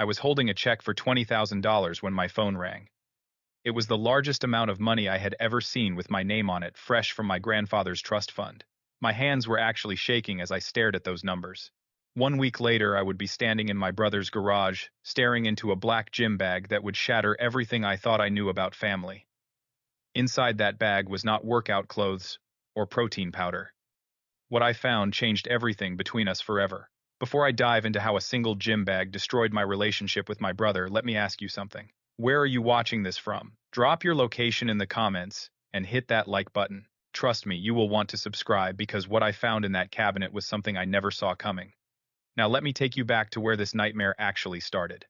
I was holding a check for $20,000 when my phone rang. It was the largest amount of money I had ever seen with my name on it, fresh from my grandfather's trust fund. My hands were actually shaking as I stared at those numbers. 1 week later, I would be standing in my brother's garage, staring into a black gym bag that would shatter everything I thought I knew about family. Inside that bag was not workout clothes or protein powder. What I found changed everything between us forever. Before I dive into how a single gym bag destroyed my relationship with my brother, let me ask you something. Where are you watching this from? Drop your location in the comments and hit that like button. Trust me, you will want to subscribe because what I found in that cabinet was something I never saw coming. Now let me take you back to where this nightmare actually started.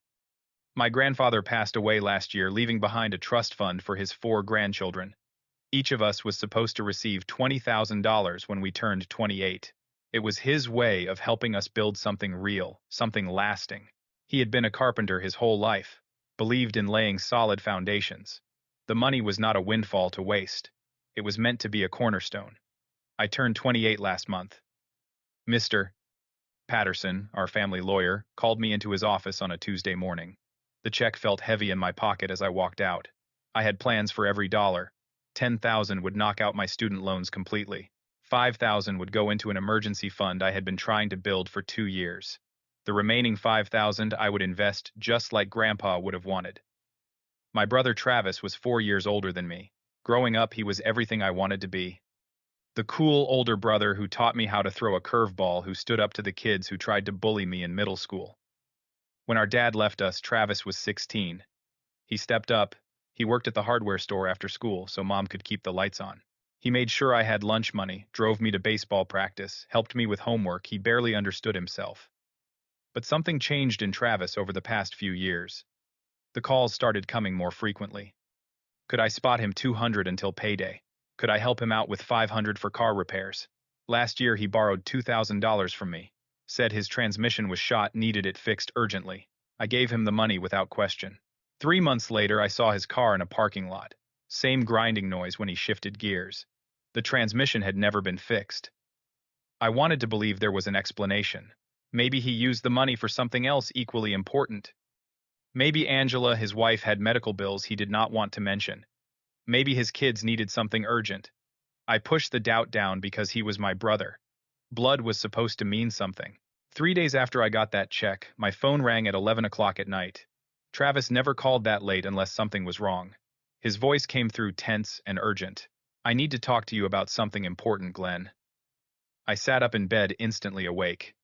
My grandfather passed away last year, leaving behind a trust fund for his 4 grandchildren. Each of us was supposed to receive $20,000 when we turned 28. It was his way of helping us build something real, something lasting. He had been a carpenter his whole life, believed in laying solid foundations. The money was not a windfall to waste. It was meant to be a cornerstone. I turned 28 last month. Mr. Patterson, our family lawyer, called me into his office on a Tuesday morning. The check felt heavy in my pocket as I walked out. I had plans for every dollar. 10,000 would knock out my student loans completely. 5,000 would go into an emergency fund I had been trying to build for 2 years. The remaining 5,000 I would invest just like Grandpa would have wanted. My brother Travis was 4 years older than me. Growing up, he was everything I wanted to be. The cool older brother who taught me how to throw a curveball, who stood up to the kids who tried to bully me in middle school. When our dad left us, Travis was 16. He stepped up. He worked at the hardware store after school so Mom could keep the lights on. He made sure I had lunch money, drove me to baseball practice, helped me with homework. He barely understood himself. But something changed in Travis over the past few years. The calls started coming more frequently. Could I spot him 200 until payday? Could I help him out with 500 for car repairs? Last year he borrowed $2,000 from me. Said his transmission was shot, needed it fixed urgently. I gave him the money without question. 3 months later, I saw his car in a parking lot. Same grinding noise when he shifted gears. The transmission had never been fixed. I wanted to believe there was an explanation. Maybe he used the money for something else equally important. Maybe Angela, his wife, had medical bills he did not want to mention. Maybe his kids needed something urgent. I pushed the doubt down because he was my brother. Blood was supposed to mean something. 3 days after I got that check, my phone rang at 11 o'clock at night. Travis never called that late unless something was wrong. His voice came through tense and urgent. I need to talk to you about something important, Glenn. I sat up in bed, instantly awake.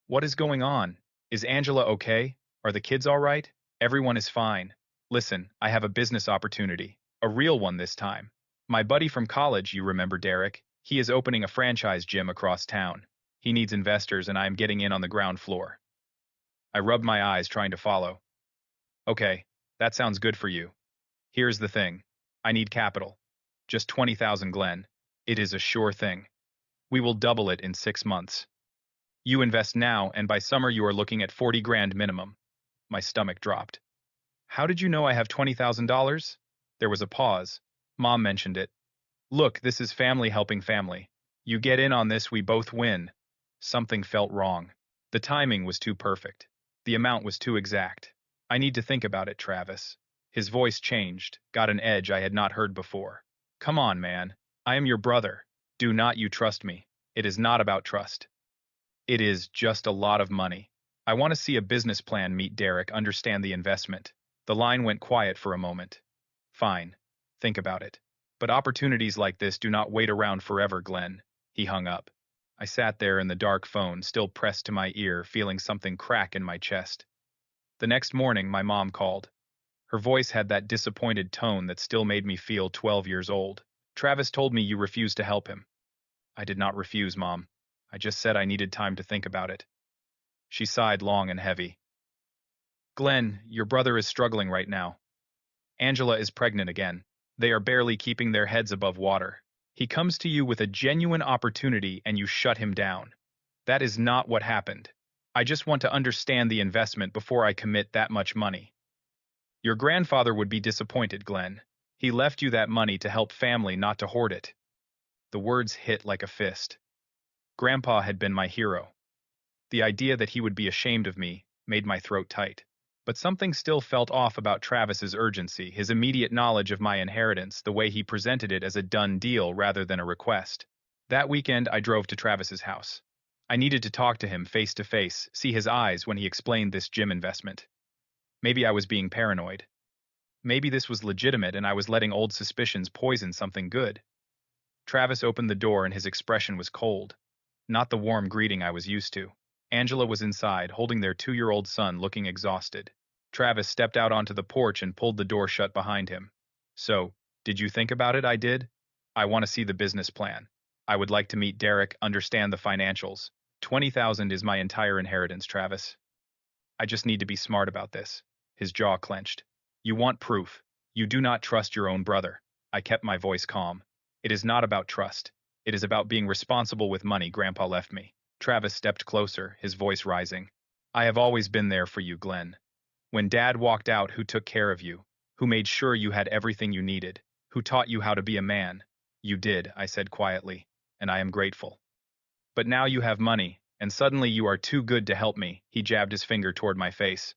What is going on? Is Angela okay? Are the kids all right? Everyone is fine. Listen, I have a business opportunity. A real one this time. My buddy from college, you remember Derek? He is opening a franchise gym across town. He needs investors and I am getting in on the ground floor. I rubbed my eyes, trying to follow. Okay, that sounds good for you. Here's the thing. I need capital. Just 20,000, Glenn. It is a sure thing. We will double it in 6 months. You invest now, and by summer you are looking at 40 grand minimum. My stomach dropped. How did you know I have $20,000? There was a pause. Mom mentioned it. Look, this is family helping family. You get in on this, we both win. Something felt wrong. The timing was too perfect. The amount was too exact. I need to think about it, Travis. His voice changed, got an edge I had not heard before. Come on, man. I am your brother. Do not you trust me? It is not about trust. It is just a lot of money. I want to see a business plan, meet Derek, understand the investment. The line went quiet for a moment. Fine. Think about it. But opportunities like this do not wait around forever, Glenn. He hung up. I sat there in the dark, phone still pressed to my ear, feeling something crack in my chest. The next morning, my mom called. Her voice had that disappointed tone that still made me feel 12 years old. Travis told me you refused to help him. I did not refuse, Mom. I just said I needed time to think about it. She sighed long and heavy. Glenn, your brother is struggling right now. Angela is pregnant again. They are barely keeping their heads above water. He comes to you with a genuine opportunity and you shut him down. That is not what happened. I just want to understand the investment before I commit that much money. Your grandfather would be disappointed, Glenn. He left you that money to help family, not to hoard it. The words hit like a fist. Grandpa had been my hero. The idea that he would be ashamed of me made my throat tight. But something still felt off about Travis's urgency, his immediate knowledge of my inheritance, the way he presented it as a done deal rather than a request. That weekend, I drove to Travis's house. I needed to talk to him face to face, see his eyes when he explained this gym investment. Maybe I was being paranoid. Maybe this was legitimate and I was letting old suspicions poison something good. Travis opened the door and his expression was cold. Not the warm greeting I was used to. Angela was inside, holding their 2-year-old son, looking exhausted. Travis stepped out onto the porch and pulled the door shut behind him. So, did you think about it? I did. I want to see the business plan. I would like to meet Derek, understand the financials. 20,000 is my entire inheritance, Travis. I just need to be smart about this. His jaw clenched. You want proof. You do not trust your own brother. I kept my voice calm. It is not about trust. It is about being responsible with money Grandpa left me. Travis stepped closer, his voice rising. I have always been there for you, Glenn. When Dad walked out, who took care of you? Who made sure you had everything you needed? Who taught you how to be a man? You did, I said quietly, and I am grateful. But now you have money, and suddenly you are too good to help me. He jabbed his finger toward my face.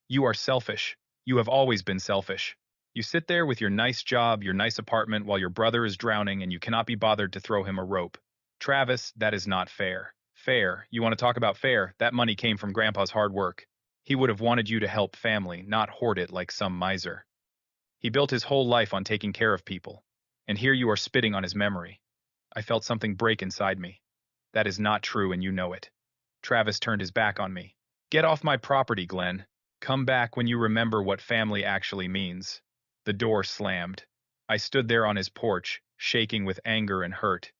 You are selfish. You have always been selfish. You sit there with your nice job, your nice apartment, while your brother is drowning and you cannot be bothered to throw him a rope. Travis, that is not fair. Fair? You want to talk about fair? That money came from Grandpa's hard work. He would have wanted you to help family, not hoard it like some miser. He built his whole life on taking care of people. And here you are spitting on his memory. I felt something break inside me. That is not true and you know it. Travis turned his back on me. Get off my property, Glenn. Come back when you remember what family actually means. The door slammed. I stood there on his porch, shaking with anger and hurt.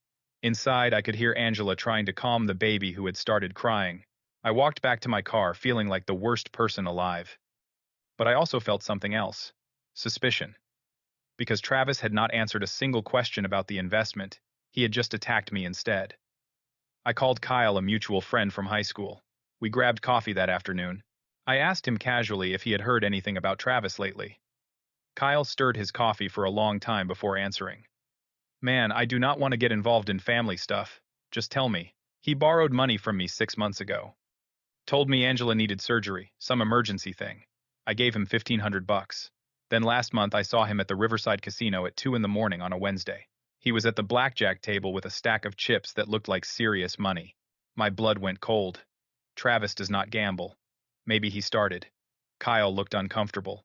Inside, I could hear Angela trying to calm the baby who had started crying. I walked back to my car, feeling like the worst person alive. But I also felt something else. Suspicion. Because Travis had not answered a single question about the investment, he had just attacked me instead. I called Kyle, a mutual friend from high school. We grabbed coffee that afternoon. I asked him casually if he had heard anything about Travis lately. Kyle stirred his coffee for a long time before answering. Man, I do not want to get involved in family stuff. Just tell me. He borrowed money from me 6 months ago. Told me Angela needed surgery, some emergency thing. I gave him $1,500. Then last month I saw him at the Riverside Casino at 2 in the morning on a Wednesday. He was at the blackjack table with a stack of chips that looked like serious money. My blood went cold. Travis does not gamble. Maybe he started. Kyle looked uncomfortable.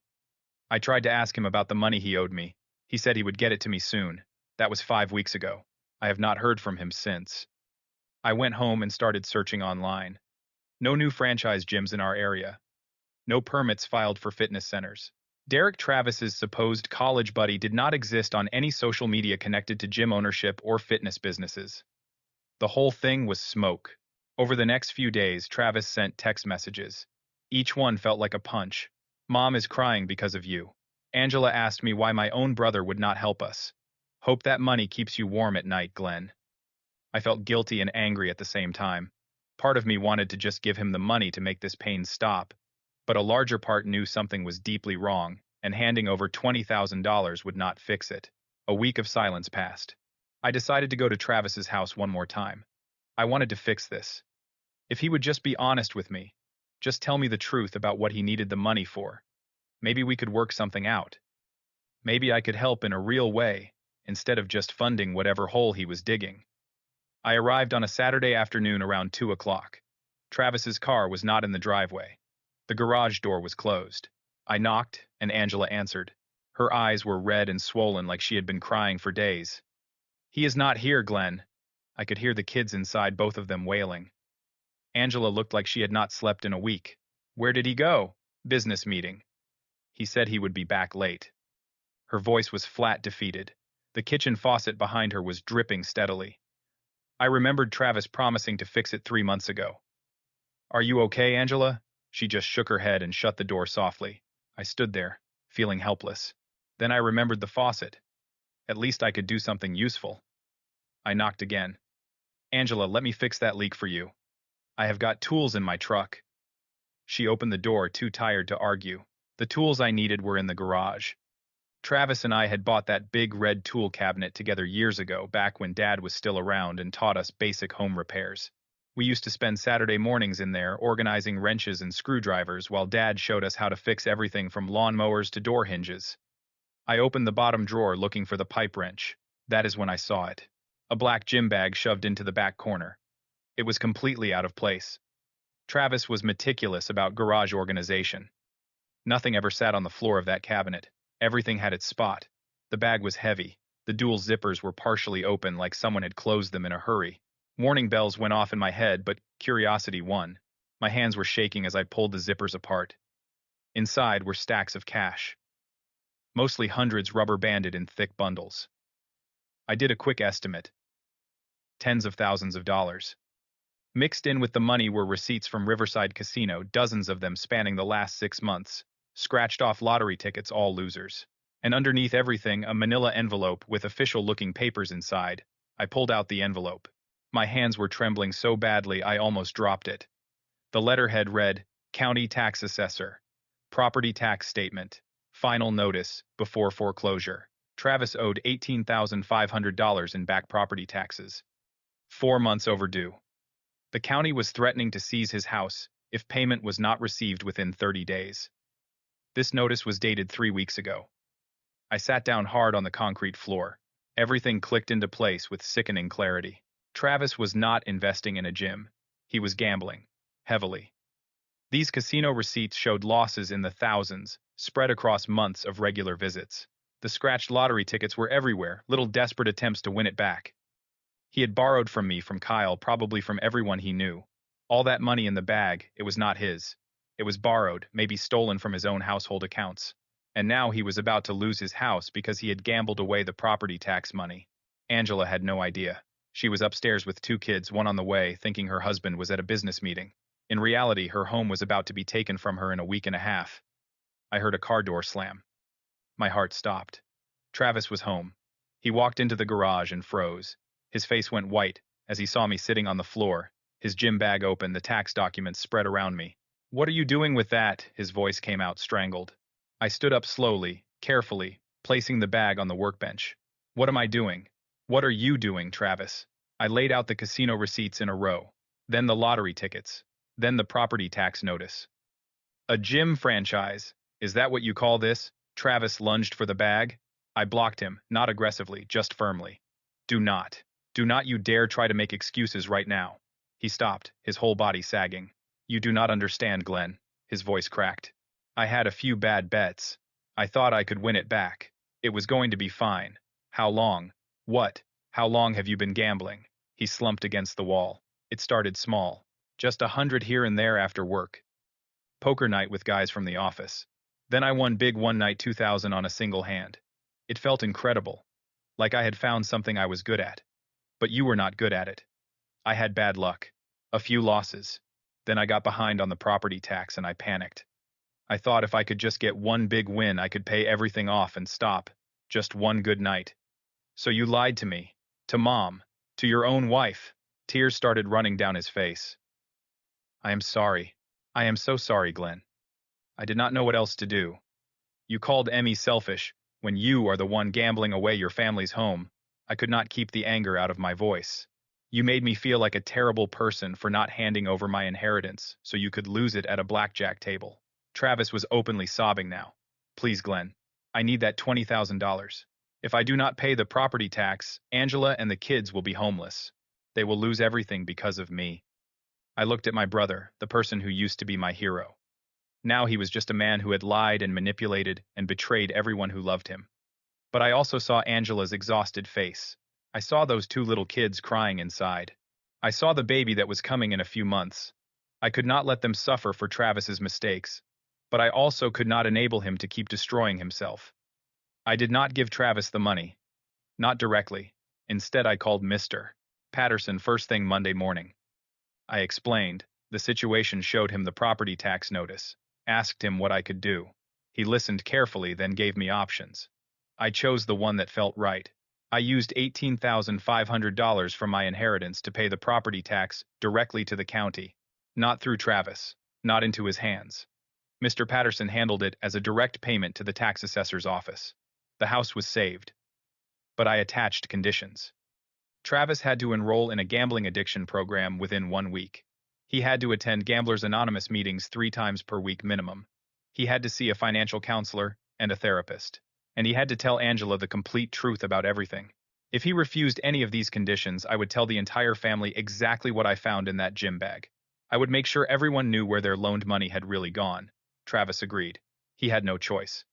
I tried to ask him about the money he owed me. He said he would get it to me soon. That was 5 weeks ago. I have not heard from him since. I went home and started searching online. No new franchise gyms in our area. No permits filed for fitness centers. Derek Travis's supposed college buddy did not exist on any social media connected to gym ownership or fitness businesses. The whole thing was smoke. Over the next few days, Travis sent text messages. Each one felt like a punch. Mom is crying because of you. Angela asked me why my own brother would not help us. Hope that money keeps you warm at night, Glenn. I felt guilty and angry at the same time. Part of me wanted to just give him the money to make this pain stop, but a larger part knew something was deeply wrong, and handing over $20,000 would not fix it. A week of silence passed. I decided to go to Travis's house one more time. I wanted to fix this. If he would just be honest with me, just tell me the truth about what he needed the money for. Maybe we could work something out. Maybe I could help in a real way, instead of just funding whatever hole he was digging. I arrived on a Saturday afternoon around 2 o'clock. Travis's car was not in the driveway. The garage door was closed. I knocked, and Angela answered. Her eyes were red and swollen like she had been crying for days. He is not here, Glenn. I could hear the kids inside, both of them wailing. Angela looked like she had not slept in a week. Where did he go? Business meeting. He said he would be back late. Her voice was flat, defeated. The kitchen faucet behind her was dripping steadily. I remembered Travis promising to fix it 3 months ago. Are you okay, Angela? She just shook her head and shut the door softly. I stood there, feeling helpless. Then I remembered the faucet. At least I could do something useful. I knocked again. Angela, let me fix that leak for you. I have got tools in my truck. She opened the door, too tired to argue. The tools I needed were in the garage. Travis and I had bought that big red tool cabinet together years ago, back when Dad was still around and taught us basic home repairs. We used to spend Saturday mornings in there organizing wrenches and screwdrivers while Dad showed us how to fix everything from lawnmowers to door hinges. I opened the bottom drawer looking for the pipe wrench. That is when I saw it. A black gym bag shoved into the back corner. It was completely out of place. Travis was meticulous about garage organization. Nothing ever sat on the floor of that cabinet. Everything had its spot. The bag was heavy. The dual zippers were partially open like someone had closed them in a hurry. Warning bells went off in my head, but curiosity won. My hands were shaking as I pulled the zippers apart. Inside were stacks of cash, mostly hundreds rubber-banded in thick bundles. I did a quick estimate. Tens of thousands of dollars. Mixed in with the money were receipts from Riverside Casino, dozens of them spanning the last 6 months. Scratched off lottery tickets, all losers. And underneath everything, a manila envelope with official-looking papers inside. I pulled out the envelope. My hands were trembling so badly I almost dropped it. The letterhead read, County Tax Assessor. Property Tax Statement. Final Notice, before foreclosure. Travis owed $18,500 in back property taxes. 4 months overdue. The county was threatening to seize his house if payment was not received within 30 days. This notice was dated 3 weeks ago. I sat down hard on the concrete floor. Everything clicked into place with sickening clarity. Travis was not investing in a gym. He was gambling. Heavily. These casino receipts showed losses in the thousands, spread across months of regular visits. The scratched lottery tickets were everywhere, little desperate attempts to win it back. He had borrowed from me, from Kyle, probably from everyone he knew. All that money in the bag, it was not his. It was borrowed, maybe stolen from his own household accounts. And now he was about to lose his house because he had gambled away the property tax money. Angela had no idea. She was upstairs with 2 kids, one on the way, thinking her husband was at a business meeting. In reality, her home was about to be taken from her in a week and a half. I heard a car door slam. My heart stopped. Travis was home. He walked into the garage and froze. His face went white as he saw me sitting on the floor, his gym bag open, the tax documents spread around me. "What are you doing with that?" His voice came out strangled. I stood up slowly, carefully, placing the bag on the workbench. "What am I doing? What are you doing, Travis?" I laid out the casino receipts in a row, then the lottery tickets, then the property tax notice. "A gym franchise? Is that what you call this?" Travis lunged for the bag. I blocked him, not aggressively, just firmly. Do not you dare try to make excuses right now." He stopped, his whole body sagging. "You do not understand, Glenn." His voice cracked. "I had a few bad bets. I thought I could win it back. It was going to be fine. How long? What? How long have you been gambling?" He slumped against the wall. "It started small. Just 100 here and there after work. Poker night with guys from the office. Then I won big one night, 2,000 on a single hand. It felt incredible. Like I had found something I was good at. But you were not good at it. I had bad luck. A few losses. Then I got behind on the property tax and I panicked. I thought if I could just get one big win, I could pay everything off and stop. Just one good night. So you lied to me. To Mom. To your own wife." Tears started running down his face. "I am sorry. I am so sorry, Glenn. I did not know what else to do. You called Emmy selfish when you are the one gambling away your family's home. I could not keep the anger out of my voice. You made me feel like a terrible person for not handing over my inheritance so you could lose it at a blackjack table." Travis was openly sobbing now. "Please, Glenn. I need that $20,000. If I do not pay the property tax, Angela and the kids will be homeless. They will lose everything because of me." I looked at my brother, the person who used to be my hero. Now he was just a man who had lied and manipulated and betrayed everyone who loved him. But I also saw Angela's exhausted face. I saw those 2 little kids crying inside. I saw the baby that was coming in a few months. I could not let them suffer for Travis's mistakes, but I also could not enable him to keep destroying himself. I did not give Travis the money. Not directly. Instead, I called Mr. Patterson first thing Monday morning. I explained the situation, showed him the property tax notice, asked him what I could do. He listened carefully, then gave me options. I chose the one that felt right. I used $18,500 from my inheritance to pay the property tax directly to the county, not through Travis, not into his hands. Mr. Patterson handled it as a direct payment to the tax assessor's office. The house was saved. But I attached conditions. Travis had to enroll in a gambling addiction program within 1 week. He had to attend Gamblers Anonymous meetings 3 times per week minimum. He had to see a financial counselor and a therapist. And he had to tell Angela the complete truth about everything. If he refused any of these conditions, I would tell the entire family exactly what I found in that gym bag. I would make sure everyone knew where their loaned money had really gone. Travis agreed. He had no choice.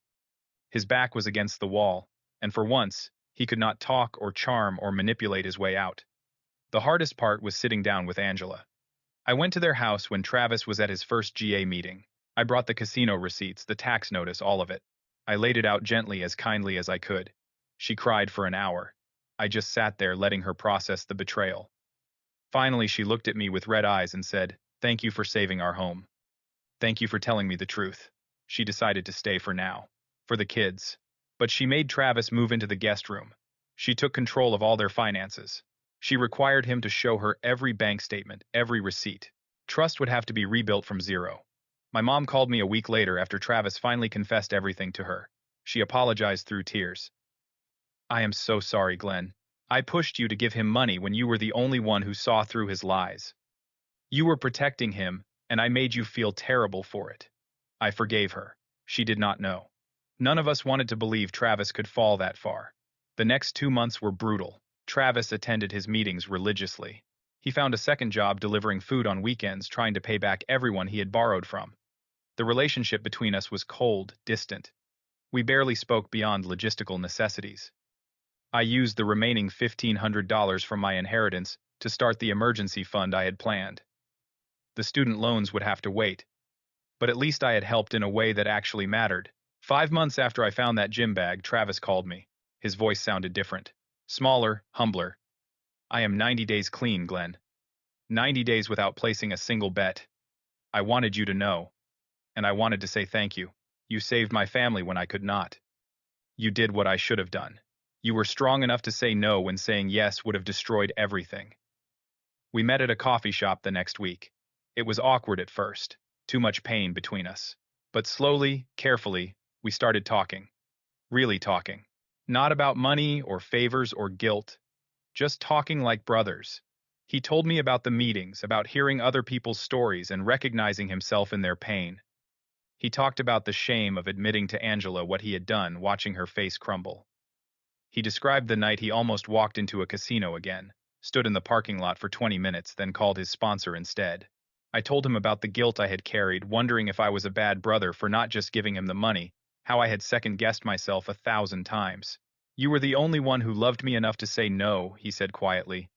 His back was against the wall, and for once, he could not talk or charm or manipulate his way out. The hardest part was sitting down with Angela. I went to their house when Travis was at his first GA meeting. I brought the casino receipts, the tax notice, all of it. I laid it out gently, as kindly as I could. She cried for an hour. I just sat there letting her process the betrayal. Finally, she looked at me with red eyes and said, "Thank you for saving our home. Thank you for telling me the truth." She decided to stay for now. For the kids. But she made Travis move into the guest room. She took control of all their finances. She required him to show her every bank statement, every receipt. Trust would have to be rebuilt from zero. My mom called me a week later after Travis finally confessed everything to her. She apologized through tears. "I am so sorry, Glenn. I pushed you to give him money when you were the only one who saw through his lies. You were protecting him, and I made you feel terrible for it." I forgave her. She did not know. None of us wanted to believe Travis could fall that far. The next 2 months were brutal. Travis attended his meetings religiously. He found a second job delivering food on weekends, trying to pay back everyone he had borrowed from. The relationship between us was cold, distant. We barely spoke beyond logistical necessities. I used the remaining $1,500 from my inheritance to start the emergency fund I had planned. The student loans would have to wait, but at least I had helped in a way that actually mattered. 5 months after I found that gym bag, Travis called me. His voice sounded different. Smaller, humbler. "I am 90 days clean, Glenn. 90 days without placing a single bet. I wanted you to know. And I wanted to say thank you. You saved my family when I could not. You did what I should have done. You were strong enough to say no when saying yes would have destroyed everything." We met at a coffee shop the next week. It was awkward at first. Too much pain between us. But slowly, carefully, we started talking. Really talking. Not about money or favors or guilt. Just talking like brothers. He told me about the meetings, about hearing other people's stories and recognizing himself in their pain. He talked about the shame of admitting to Angela what he had done, watching her face crumble. He described the night he almost walked into a casino again, stood in the parking lot for 20 minutes, then called his sponsor instead. I told him about the guilt I had carried, wondering if I was a bad brother for not just giving him the money, how I had second-guessed myself 1,000 times. "You were the only one who loved me enough to say no," he said quietly.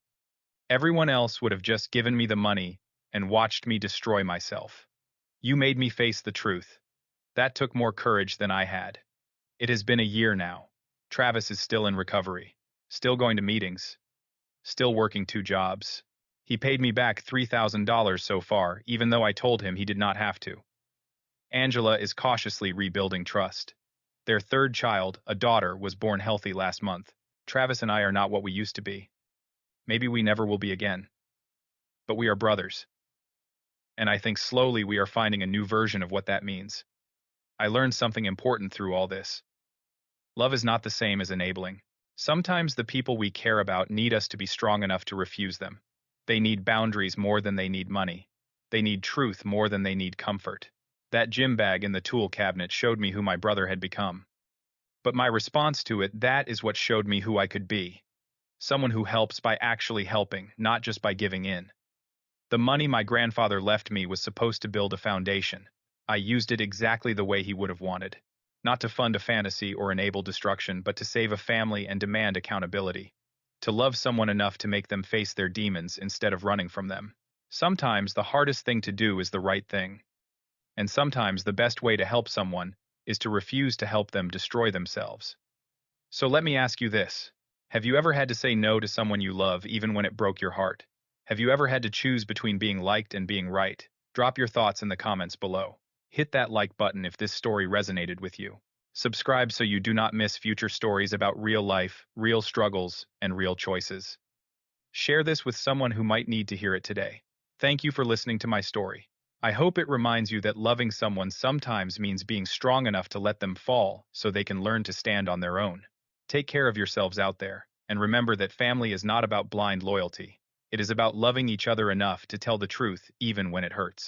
"Everyone else would have just given me the money and watched me destroy myself. You made me face the truth. That took more courage than I had." It has been a year now. Travis is still in recovery, still going to meetings, still working 2 jobs. He paid me back $3,000 so far, even though I told him he did not have to. Angela is cautiously rebuilding trust. Their third child, a daughter, was born healthy last month. Travis and I are not what we used to be. Maybe we never will be again. But we are brothers. And I think slowly we are finding a new version of what that means. I learned something important through all this. Love is not the same as enabling. Sometimes the people we care about need us to be strong enough to refuse them. They need boundaries more than they need money. They need truth more than they need comfort. That gym bag in the tool cabinet showed me who my brother had become. But my response to it, that is what showed me who I could be. Someone who helps by actually helping, not just by giving in. The money my grandfather left me was supposed to build a foundation. I used it exactly the way he would have wanted. Not to fund a fantasy or enable destruction, but to save a family and demand accountability. To love someone enough to make them face their demons instead of running from them. Sometimes the hardest thing to do is the right thing. And sometimes the best way to help someone is to refuse to help them destroy themselves. So let me ask you this. Have you ever had to say no to someone you love even when it broke your heart? Have you ever had to choose between being liked and being right? Drop your thoughts in the comments below. Hit that like button if this story resonated with you. Subscribe so you do not miss future stories about real life, real struggles, and real choices. Share this with someone who might need to hear it today. Thank you for listening to my story. I hope it reminds you that loving someone sometimes means being strong enough to let them fall so they can learn to stand on their own. Take care of yourselves out there. And remember that family is not about blind loyalty. It is about loving each other enough to tell the truth even when it hurts.